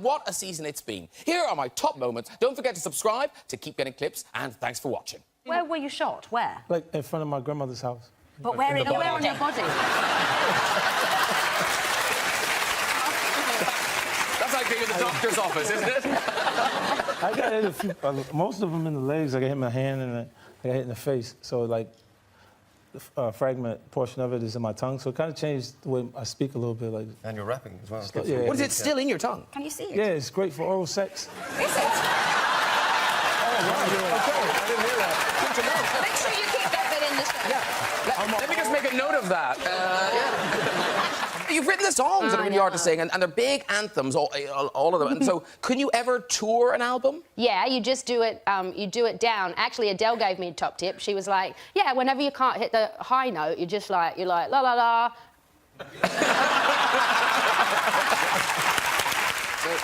What a season it's been. Here are my top moments. Don't forget to subscribe to keep getting clips, and thanks for watching. Where were you shot? Where? Like, in front of my grandmother's house. But where on your body? That's like being in the doctor's office, isn't it? I got hit a few, most of them in the legs. I got hit in my hand and I got hit in the face. So, like, the fragment portion of it is in my tongue. So it kind of changed the way I speak a little bit. Like, and you're rapping as well. Yeah. What is it still in your tongue? Can you see it? Yeah, it's great for oral sex. Is it? Oh, wow. Okay, I didn't hear that. Good to know. Make sure you keep that bit in the show. Yeah. Let me just make a note of that. You've written the songs that are really hard to sing, and they're big anthems, all of them. And so, can you ever tour an album? Yeah, you just do it. You do it down. Actually, Adele gave me a top tip. She was like, "Yeah, whenever you can't hit the high note, you're like la la la." So,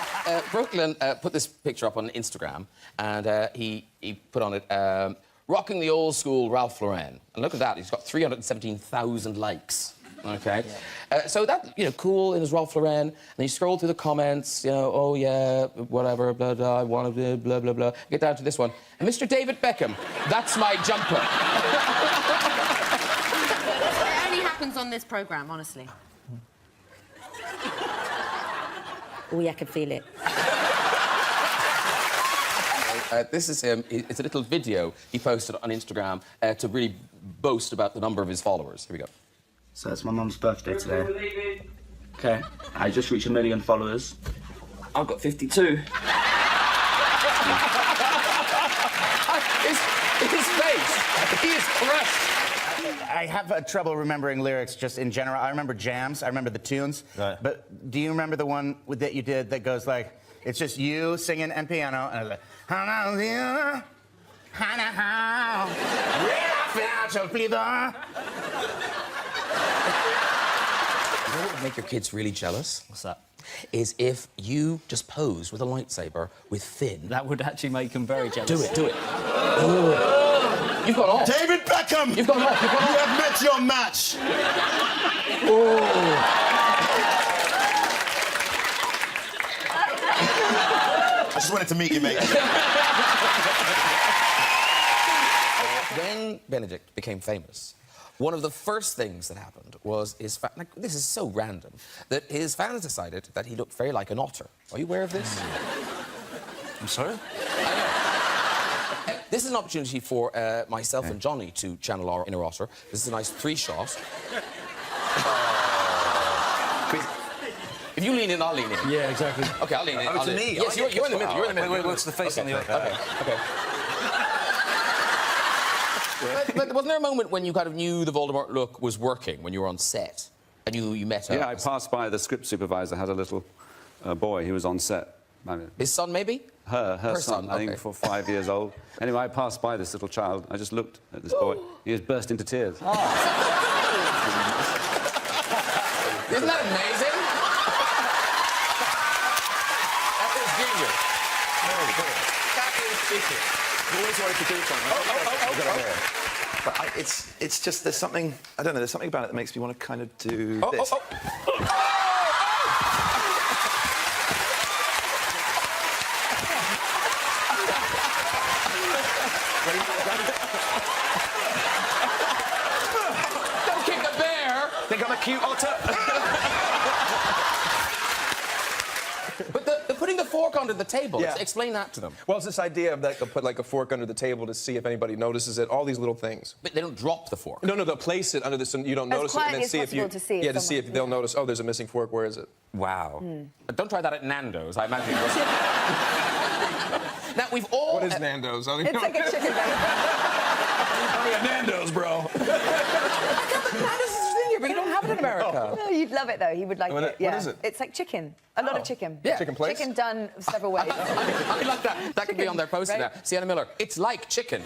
Brooklyn put this picture up on Instagram, and he put on it, rocking the old school Ralph Lauren. And look at that, he's got 317,000 likes. Okay, so that, you know, cool in his Ralph Lauren. And you scroll through the comments, you know, oh yeah, whatever, blah blah, I want to blah blah blah. Get down to this one, and Mr. David Beckham, that's my jumper. It only happens on this programme, honestly. Oh, yeah, I can feel it. This is him. It's a little video he posted on Instagram to really boast about the number of his followers. Here we go. So it's my mum's birthday today. Okay, I just reached 1 million followers. I've got 52. His face, he is crushed. I have trouble remembering lyrics just in general. I remember jams, I remember the tunes. Right. But do you remember the one that you did that goes like, it's just you singing and piano, and it's like, You know what would make your kids really jealous? What's that? Is if you just posed with a lightsaber with Finn. That would actually make them very jealous. Do it, do it. Oh. You've gone off. David Beckham! You've gone off, you've gone off. You have met your match! I just wanted to meet you, mate. When Benedict became famous, one of the first things that happened was his like, this is so random, that his fans decided that he looked very like an otter. Are you aware of this? I'm sorry? This is an opportunity for myself and Johnny to channel our inner otter. This is a nice 3-shot. If you lean in, I'll lean in. Yeah, exactly. OK, I'll lean in. Oh, to me? Yes, you're in the middle. You're in the middle. Wait, what's the face on the other? OK. But wasn't there a moment when you kind of knew the Voldemort look was working, when you were on set? And you met her? Yeah, I passed by the script supervisor, had a little boy who was on set. His son, maybe? Her son, I think, for 5 years old. Anyway, I passed by this little child. I just looked at this boy. He just burst into tears. Isn't that amazing? That is genius. That is genius. You always wanted to do something. But it's just, there's something, I don't know, there's something about it that makes me want to kind of do this. Don't kick the bear! Think I'm a cute otter? But the putting the fork under the table, Yeah. explain that to them. Well, it's this idea of that they'll put like a fork under the table to see if anybody notices it. All these little things. But they don't drop the fork. No, they'll place it under this and you don't notice it, and quietly then as see if you. possible to see if yeah, to see if someone- they'll notice. Oh, there's a missing fork. Where is it? Wow. Don't try that at Nando's, I imagine. Now, we've all... What is Nando's? I don't even It's know. like a chicken bake. I'm at Nando's, bro. Nando's is here, but you don't have it in America. No, you'd love it, though. He would like What- it. what Yeah. is it? It's like chicken. A lot of chicken. Yeah. Chicken place? Chicken done several ways. I like that. That could be on their poster right? now. Sienna Miller, it's like chicken.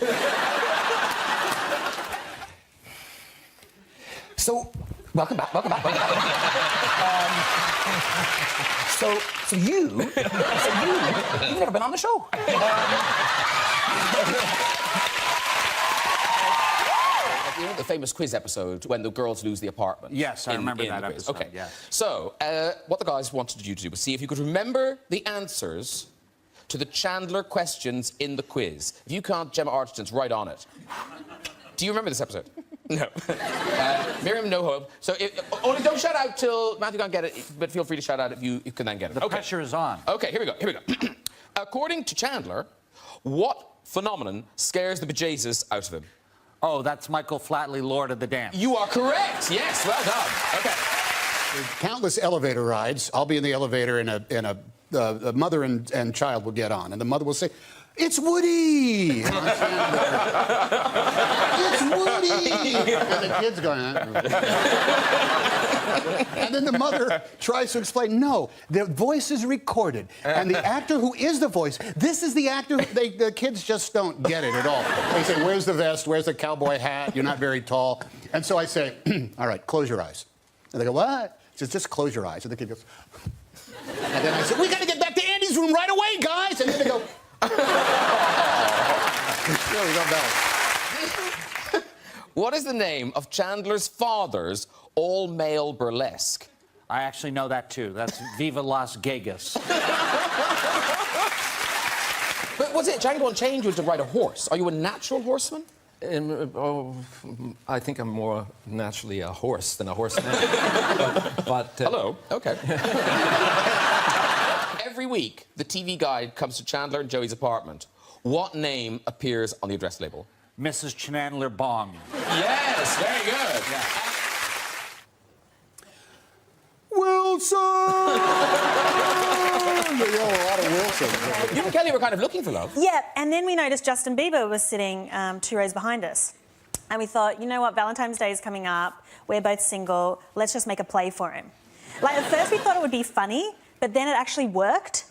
So, welcome back. So you've never been on the show. You know the famous quiz episode when the girls lose the apartment? Yes, I remember that the quiz. episode, Okay. yes. So, what the guys wanted you to do was see if you could remember the answers to the Chandler questions in the quiz. If you can't, Gemma Arterton's right on it. Do you remember this episode? No. Miriam, no hope. So, only don't shout out till Matthew can't get it, but feel free to shout out if you can then get it. The pressure is on. Okay, here we go. According to Chandler, what phenomenon scares the bejesus out of him? Oh, that's Michael Flatley, Lord of the Dance. You are correct. Yes, well done. Okay. Countless elevator rides. I'll be in the elevator, and a mother and child will get on, and the mother will say, "It's Woody!" And it's Woody! And the kid's going, and then the mother tries to explain, no, the voice is recorded. And the actor who is the voice, this is the actor. The kids just don't get it at all. They say, where's the vest? Where's the cowboy hat? You're not very tall. And so I say, all right, close your eyes. And they go, what? She says, just close your eyes. And the kid goes, and then I said, we got to get back to Andy's room right away, guys. And then they go, really don't know. What is the name of Chandler's father's all-male burlesque? I actually know that too. That's Viva Las Vegas. But was it Django Unchained you had to ride a horse? Are you a natural horseman? I think I'm more naturally a horse than a horseman. but Hello. Okay. Every week, the TV guide comes to Chandler and Joey's apartment. What name appears on the address label? Mrs. Chandler Bong. Yes, very good. Yeah. Wilson! They yell a lot of Wilson. You and Kelly were kind of looking for love. Yeah, and then we noticed Justin Bieber was sitting 2 rows behind us. And we thought, you know what, Valentine's Day is coming up. We're both single. Let's just make a play for him. Like, at first we thought it would be funny, but then it actually worked.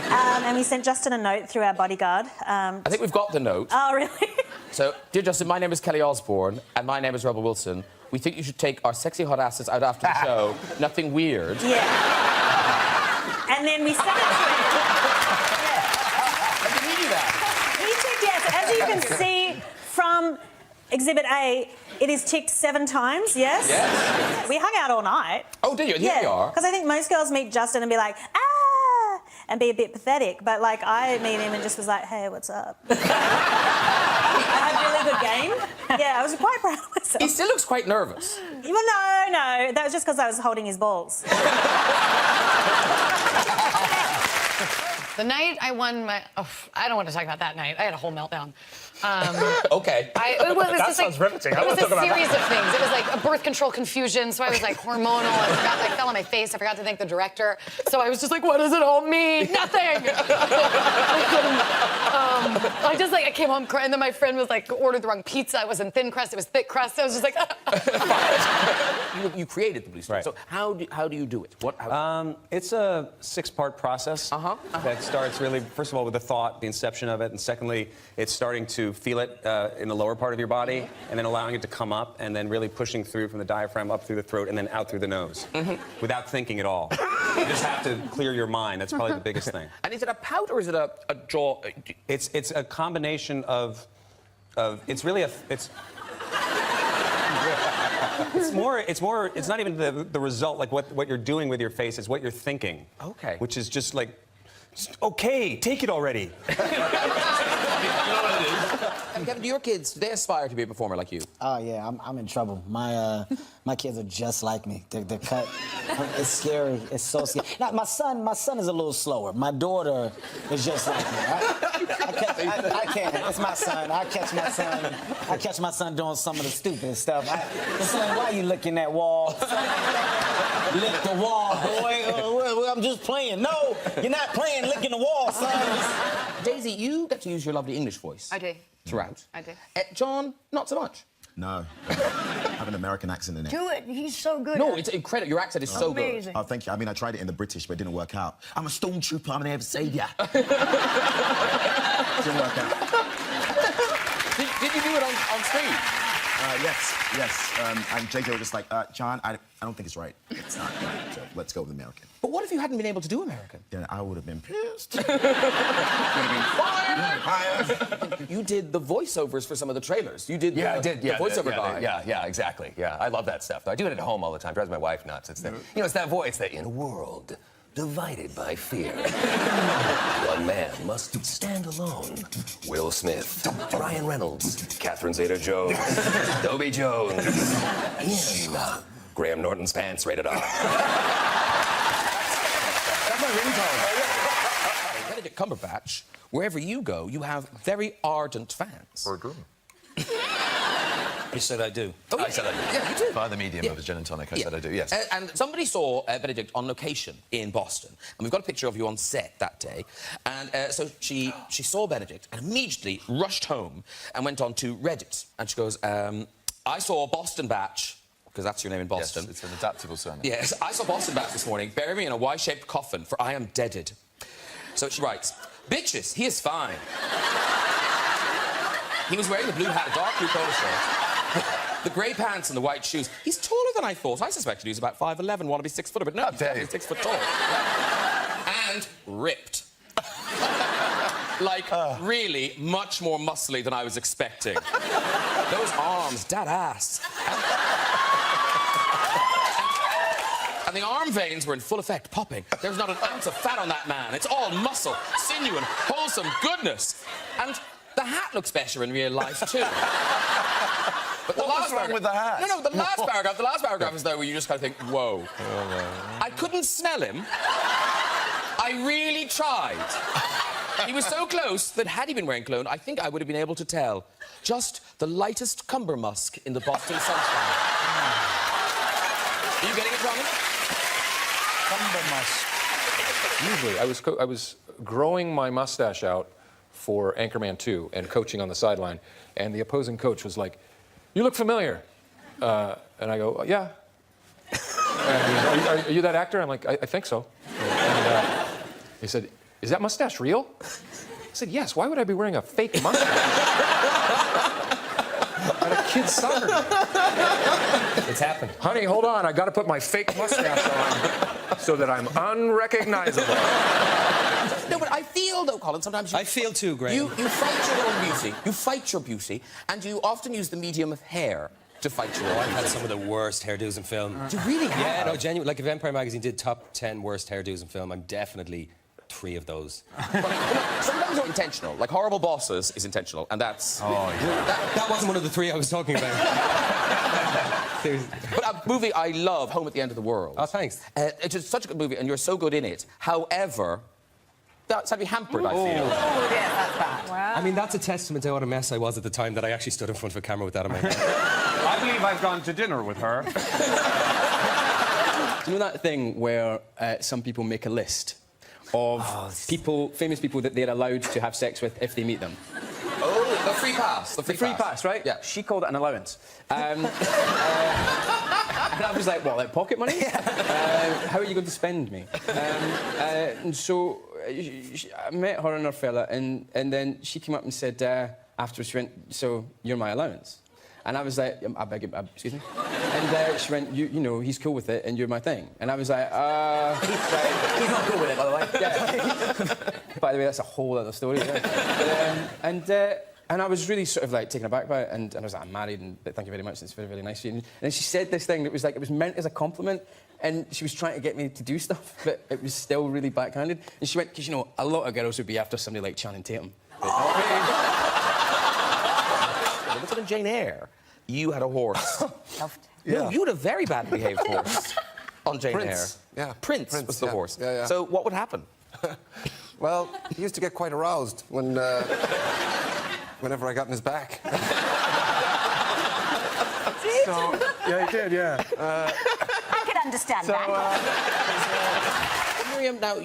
And we sent Justin a note through our bodyguard. I think we've got the note. Oh, really? So, dear Justin, my name is Kelly Osbourne, and my name is Rebel Wilson. We think you should take our sexy hot asses out after the show. Nothing weird. Yeah. And then we sent it to him. How did he do that? He ticked yes. As you can see from Exhibit A, it is ticked 7 times, yes? Yes. We hung out all night. Oh, did you? Here you are. Because I think most girls meet Justin and be like, ah, and be a bit pathetic. But, like, I meet him and just was like, hey, what's up? I had a really good game. Yeah, I was quite proud of myself. He still looks quite nervous. Well, no. That was just because I was holding his balls. The night I won my... Oh, I don't want to talk about that night. I had a whole meltdown. Okay. That sounds riveting. It was a series of things. It was like a birth control confusion, so I was like hormonal. I fell on my face. I forgot to thank the director. So I was just like, what does it all mean? Nothing! I came home crying, and then my friend was like, ordered the wrong pizza. It wasn't thin crust, it was thick crust. I was just like... You created the Blue Story. So how do you do it? It's a 6-part process that starts really, first of all, with the thought, the inception of it, and secondly, it's starting to feel it in the lower part of your body, and then allowing it to come up, and then really pushing through from the diaphragm up through the throat, and then out through the nose, without thinking at all. You just have to clear your mind. That's probably the biggest thing. And is it a pout or is it a jaw? It's a combination of it's really it's not even the result, like what you're doing with your face, it's what you're thinking. Okay. Which is just like, okay, take it already. And Kevin, do your kids, do they aspire to be a performer like you? Oh, yeah, I'm in trouble. My kids are just like me. They're cut. It's scary. It's so scary. Now, my son is a little slower. My daughter is just like me. I can't. It's my son. I catch my son doing some of the stupid stuff. Son, why you licking that wall? Lick the wall, boy. I'm just playing. No, you're not playing licking the wall, son. Daisy, you get to use your lovely English voice. I do. Throughout. I do. John, not so much. No. I have an American accent in it. Do it. He's so good. No, it's incredible. Your accent is so good. Oh, thank you. I mean, I tried it in the British, but it didn't work out. I'm a stormtrooper. I'm an air savior. Didn't work out. Did you do it on screen? Yes. And JJ was just like, John, I don't think it's right. It's not right. So let's go with American. But what if you hadn't been able to do American? Then I would have been pissed. You did the voiceovers for some of the trailers. You did the, I did. Yeah, the voiceover guy. Yeah, exactly. Yeah, I love that stuff. I do it at home all the time. Drives my wife nuts. It's it's that voice that in a world divided by fear, one man must stand alone. Will Smith, Ryan Reynolds, Catherine Zeta-Jones, Dobie Jones, in Graham Norton's pants rated R. That's my ringtone. Benedict Cumberbatch, wherever you go, you have very ardent fans. Or good. You said I do. Oh, yeah. I said I do. Yeah, you did. By the medium of a gin and tonic, I said I do, yes. And somebody saw Benedict on location in Boston, and we've got a picture of you on set that day. And so she saw Benedict and immediately rushed home and went on to Reddit. And she goes, I saw Boston Batch, because that's your name in Boston. Yes, it's an adaptable surname. Yes, I saw Boston Batch this morning. Bury me in a Y-shaped coffin, for I am deaded. So she writes, bitches, he is fine. He was wearing the blue hat, a dark blue polo shirt. The grey pants and the white shoes. He's taller than I thought. I suspected he was about 5'11", want to be 6 footer, but no, he's 6 foot tall. And ripped. Like, really much more muscly than I was expecting. Those arms, that ass. And the arm veins were in full effect, popping. There's not an ounce of fat on that man. It's all muscle, sinew, and wholesome goodness. And the hat looks better in real life, too. But the What's wrong with the hat? No, the last paragraph is there where you just kind of think, whoa. I couldn't smell him. I really tried. He was so close that had he been wearing cologne, I think I would have been able to tell. Just the lightest cumber musk in the Boston sunshine. Are you getting it, Ronnie? Cumber musk. Usually, I was growing my mustache out for Anchorman 2 and coaching on the sideline, and the opposing coach was like, you look familiar. And I go, yeah. And are you that actor? I'm like, I think so. And he said, is that mustache real? I said, yes. Why would I be wearing a fake mustache at a kid's soccer game? It's happened. Honey, hold on. I got to put my fake mustache on so that I'm unrecognizable. No, but I feel, though, Colin, sometimes you... I feel too, Graham. You fight your own beauty. You fight your beauty, and you often use the medium of hair to fight your own beauty. I've had some of the worst hairdos in film. You really have? Yeah, no, genuinely. Like, if Empire Magazine did top 10 worst hairdos in film, I'm definitely 3 of those. Sometimes they're intentional. Like, Horrible Bosses is intentional, and that's... Oh, yeah. That wasn't one of the 3 I was talking about. But a movie I love, Home at the End of the World. Oh, thanks. It's just such a good movie, and you're so good in it. However... That's had to be hampered, I feel. Oh, yeah, that's bad. Wow. I mean, that's a testament to what a mess I was at the time that I actually stood in front of a camera with that on my head. I believe I've gone to dinner with her. You know that thing where some people make a list of famous people that they're allowed to have sex with if they meet them? Oh, the free pass. The free pass, right? Yeah. She called it an allowance. And I was like, what, like pocket money? How are you going to spend me? And so I met her and her fella, and then she came up and said, afterwards, she went, so you're my allowance? And I was like, I beg your, excuse me? And she went, you know, he's cool with it, and you're my thing. And I was like, He's not cool with it, by the way. Yeah. By the way, that's a whole other story. Yeah. And I was really sort of like taken aback by it, and I was like, I'm married, and thank you very much, it's very, very nice of you. And then she said this thing that was like, it was meant as a compliment, and she was trying to get me to do stuff, but it was still really backhanded. And she went, because, you know, a lot of girls would be after somebody like Channing Tatum. But in Jane Eyre, you had a horse. No, you had a very badly behaved horse on Jane Eyre. Yeah. Prince was the horse. Yeah. So what would happen? Well, he used to get quite aroused when, whenever I got in his back. So, yeah, he did, yeah. I could understand that. Miriam, now,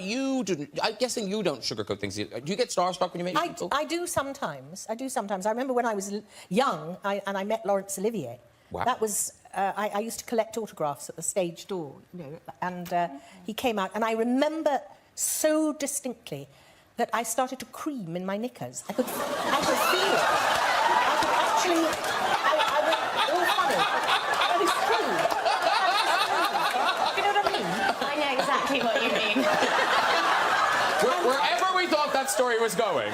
I'm guessing you don't sugarcoat things. Do you get starstruck when you meet people? I do sometimes. I remember when I was young, and I met Laurence Olivier. Wow. That was... I used to collect autographs at the stage door, you know, and he came out, and I remember so distinctly that I started to cream in my knickers. I could feel it. I could actually... That is true. You know what I mean? I know exactly what you mean. Wherever we thought that story was going.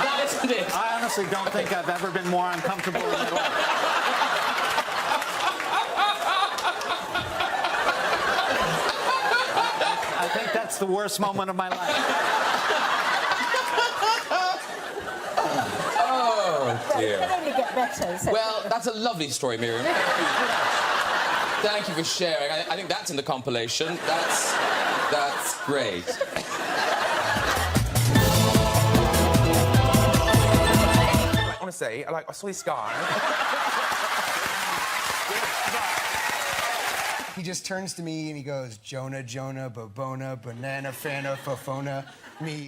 That isn't it. I honestly don't think I've ever been more uncomfortable in my life. I think that's the worst moment of my life. Oh, dear. It can only get better. So. Well, that's a lovely story, Miriam. Thank you for sharing. I think that's in the compilation. That's great. I want to say, I saw this guy. He just turns to me and he goes, Jonah, Jonah, Babona, Banana, Fana, Fofona, me.